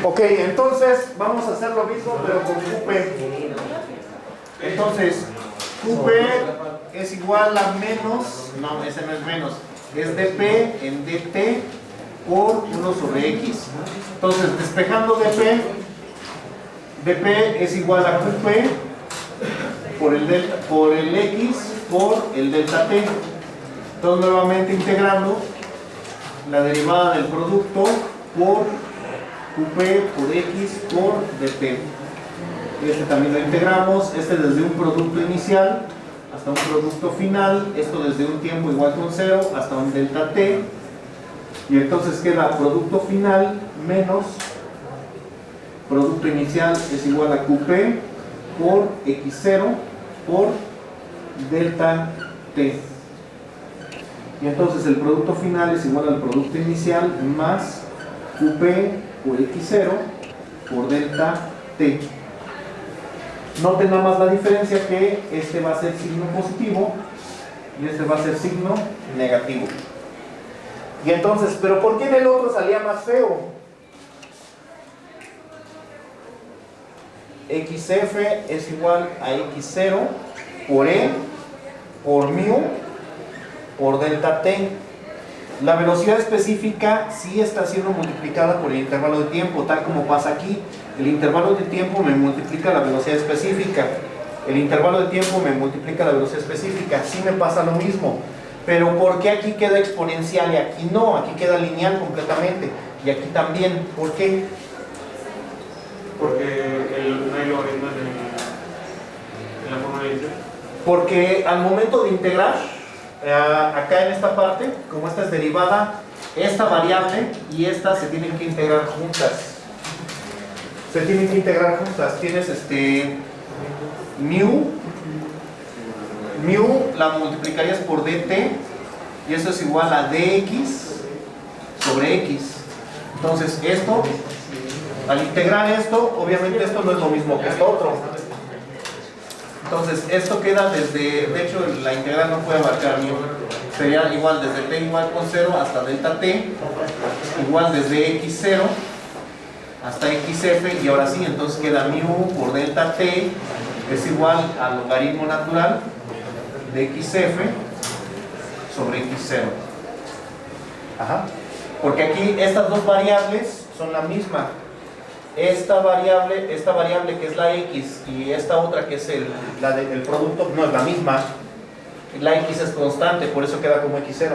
Ok, entonces vamos a hacer lo mismo pero con QP. Entonces, QP es igual a menos, no, ese no es menos, es dP en dt por 1 sobre x. Entonces, despejando dP es igual a QP por el x por el delta t. Entonces, nuevamente integrando la derivada del producto por QP por x por dP. Este también lo integramos, este desde un producto inicial hasta un producto final, esto desde un tiempo igual con 0 hasta un delta t, y entonces queda producto final menos producto inicial es igual a QP por x0 por delta t. Y entonces el producto final es igual al producto inicial más QP por x0 por delta t. Noten nada más la diferencia, que este va a ser signo positivo y este va a ser signo negativo. Y entonces, ¿pero por qué en el otro salía más feo? XF es igual a x0 por E por mu por delta t. La velocidad específica sí está siendo multiplicada por el intervalo de tiempo, tal como pasa aquí. El intervalo de tiempo me multiplica la velocidad específica. El intervalo de tiempo me multiplica la velocidad específica. Sí me pasa lo mismo. Pero ¿por qué aquí queda exponencial y aquí no? Aquí queda lineal completamente. Y aquí también. ¿Por qué? Porque no hay logaritmo en la fórmula inicial. Porque al momento de integrar, acá en esta parte, como esta es derivada, esta variable y esta se tienen que integrar juntas. Se tienen que integrar juntas. Tienes mu la multiplicarías por dt y eso es igual a dx sobre x. Entonces esto, al integrar esto, obviamente esto no es lo mismo que esto otro. Entonces esto queda desde, de hecho la integral no puede abarcar mu. Sería igual desde t igual con 0 hasta delta t, igual desde x0 hasta xf, y ahora sí, entonces queda mu por delta t es igual al logaritmo natural de xf sobre x0. Ajá. Porque aquí estas dos variables son la misma. Esta variable que es la x y esta otra que es el producto no es la misma. La x es constante, por eso queda como x0.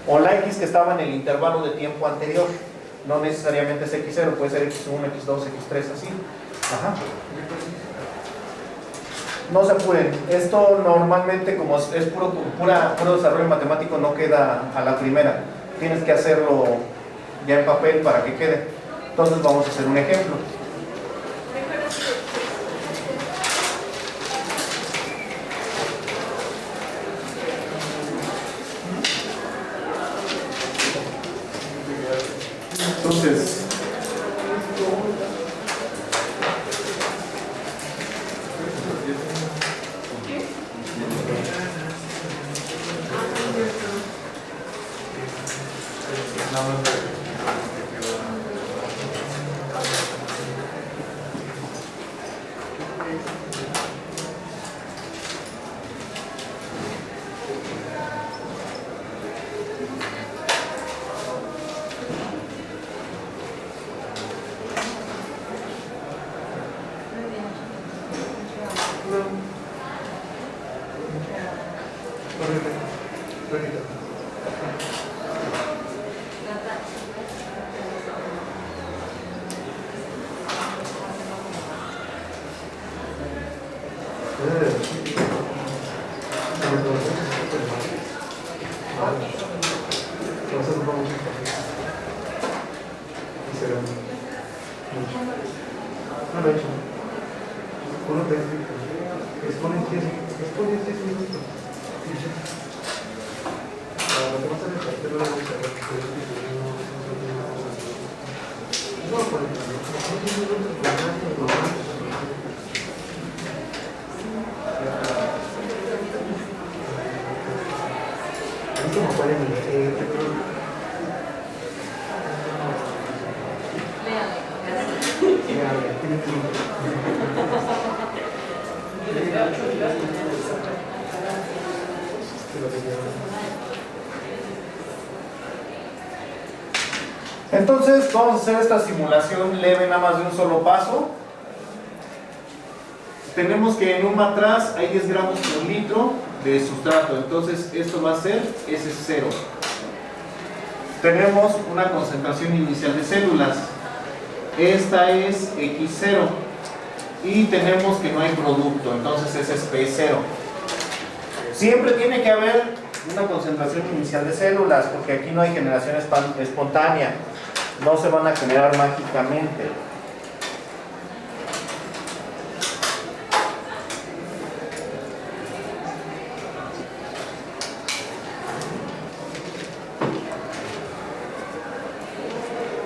O la x que estaba en el intervalo de tiempo anterior. No necesariamente es x0, puede ser x1, x2, x3, así. Ajá. No se apuren. Esto normalmente, como es puro desarrollo matemático, no queda a la primera. Tienes que hacerlo ya en papel para que quede. Entonces vamos a hacer un ejemplo. Entonces vamos a hacer esta simulación leve nada más de un solo paso. Tenemos que en un matraz hay 10 gramos por litro de sustrato, entonces esto va a ser S0. Tenemos una concentración inicial de células, esta es X0 y tenemos que no hay producto, entonces ese es P0. Siempre tiene que haber una concentración inicial de células porque aquí no hay generación espontánea, no se van a generar mágicamente.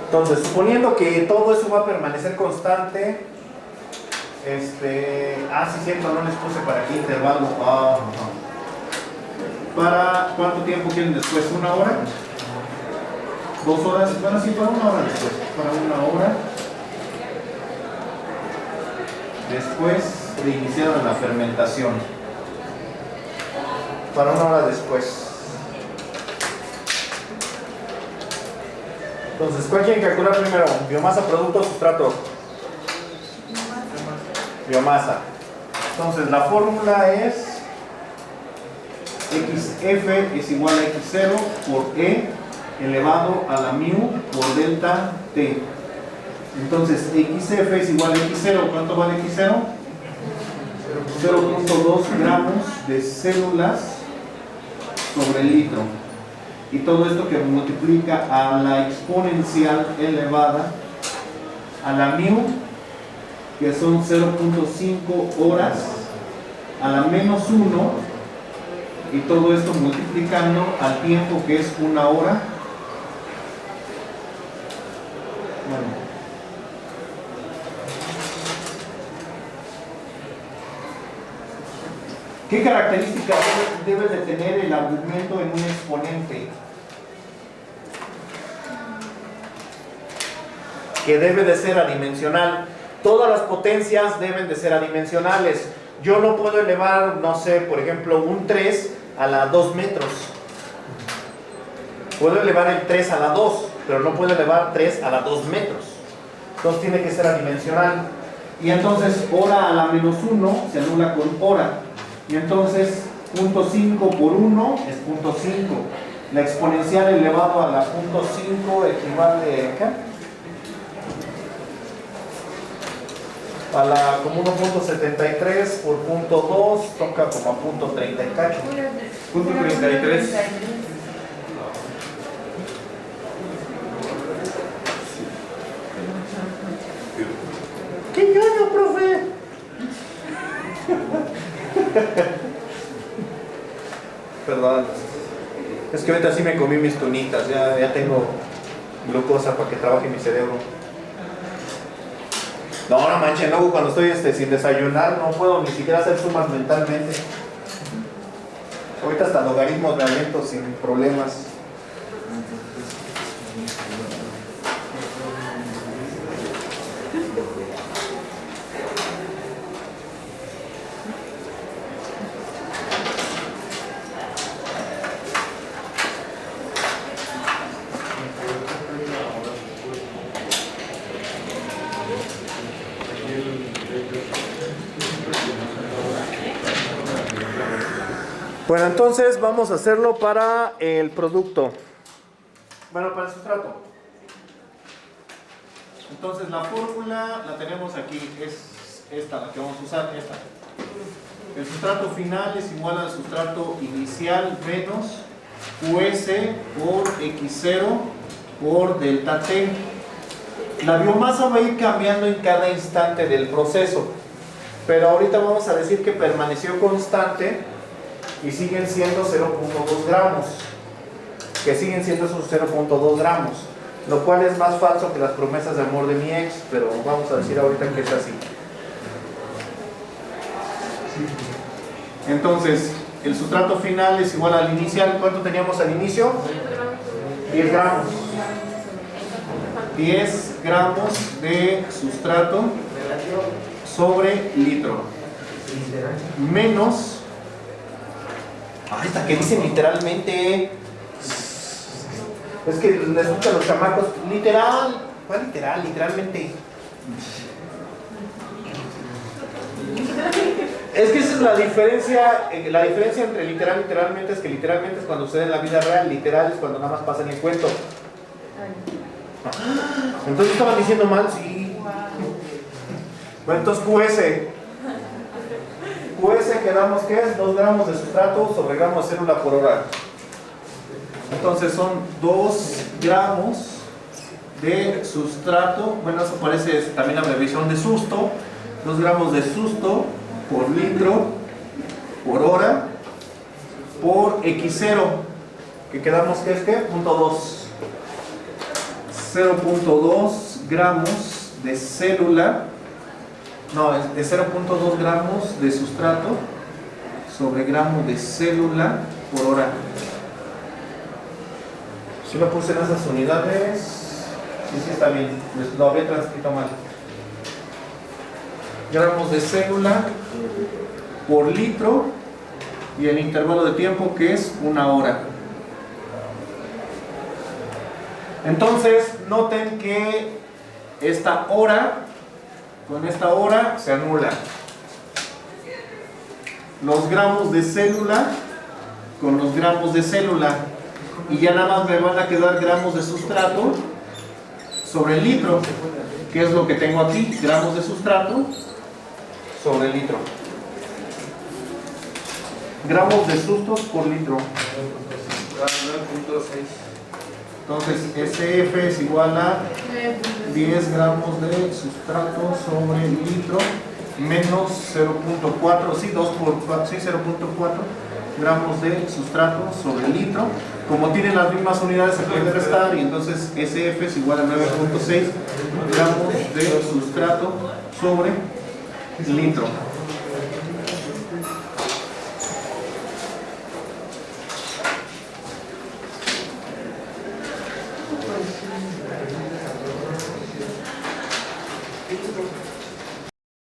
Entonces, suponiendo que todo eso va a permanecer constante, sí, cierto, no les puse para qué intervalo. ¿Para cuánto tiempo quieren después? ¿1 hora? 2 horas, bueno, sí, para 1 hora después, para 1 hora después de iniciar la fermentación, para 1 hora después. Entonces, ¿cuál quieren calcular primero? ¿Biomasa, producto o sustrato? Biomasa. Entonces, la fórmula es XF es igual a X0 por E elevado a la mu por delta T. Entonces, XF es igual a X0. ¿Cuánto vale X0? 0.2 gramos de células sobre litro. Y todo esto que multiplica a la exponencial elevada a la mu, que son 0.5 horas, a la menos 1, y todo esto multiplicando al tiempo que es 1 hora. Bueno, ¿qué características debe de tener el argumento en un exponente? Que debe de ser adimensional. Todas las potencias deben de ser adimensionales. Yo no puedo elevar, no sé, por ejemplo, un 3 a la 2 metros. Puedo elevar el 3 a la 2, pero no puedo elevar 3 a la 2 metros. Entonces tiene que ser adimensional. Y entonces hora a la menos 1 se anula con hora. Y entonces 0.5 por 1 es 0.5. La exponencial elevado a la 0.5 equivale ¿qué? A la como 1.73 por 0.2 toca como a 0.30 y cacho. 0.33. ¡Qué ñoño, profe! Perdón. Es que ahorita sí me comí mis tunitas. Ya tengo glucosa para que trabaje mi cerebro. No manches, luego cuando estoy sin desayunar no puedo ni siquiera hacer sumas mentalmente. Ahorita hasta logaritmos me aviento sin problemas. Bueno, entonces vamos a hacerlo para el producto. Bueno, para el sustrato. Entonces la fórmula la tenemos aquí, es esta la que vamos a usar, esta. El sustrato final es igual al sustrato inicial menos QS por X0 por delta T. La biomasa va a ir cambiando en cada instante del proceso, pero ahorita vamos a decir que permaneció constante y siguen siendo 0.2 gramos, que siguen siendo esos 0.2 gramos, lo cual es más falso que las promesas de amor de mi ex, pero vamos a decir ahorita que es así. Entonces, el sustrato final es igual al inicial. ¿Cuánto teníamos al inicio? 10 gramos. 10 gramos de sustrato sobre litro. Menos. Ay, hasta que dicen literalmente. Es que les gustan los chamacos. Literal. ¿Cuál literal? Literalmente. Es que esa es la diferencia. La diferencia entre literal y literalmente es que literalmente es cuando sucede en la vida real. Literal es cuando nada más pasa en el cuento. Entonces estaban diciendo mal, sí. Bueno, entonces QS quedamos que es 2 gramos de sustrato sobre gramos de célula por hora. Entonces son 2 gramos de sustrato. Bueno, eso parece también la abreviación de susto. 2 gramos de susto por litro por hora por X0, que quedamos que es que 0.2 gramos de célula, no, de 0.2 gramos de sustrato sobre gramo de célula por hora. Si lo puse en esas unidades, sí está bien, lo había transcrito mal. Gramos de célula por litro y el intervalo de tiempo que es 1 hora. Entonces noten que esta hora con esta hora se anula. Los gramos de célula con los gramos de célula, y ya nada más me van a quedar gramos de sustrato sobre el litro, que es lo que tengo aquí, gramos de sustrato sobre litro. Gramos de sustos por litro. 9.6. Entonces SF es igual a 10 gramos de sustrato sobre litro menos 0.4, sí, 2 por 4, sí, 0.4 gramos de sustrato sobre litro. Como tienen las mismas unidades se puede restar, y entonces SF es igual a 9.6 gramos de sustrato sobre litro.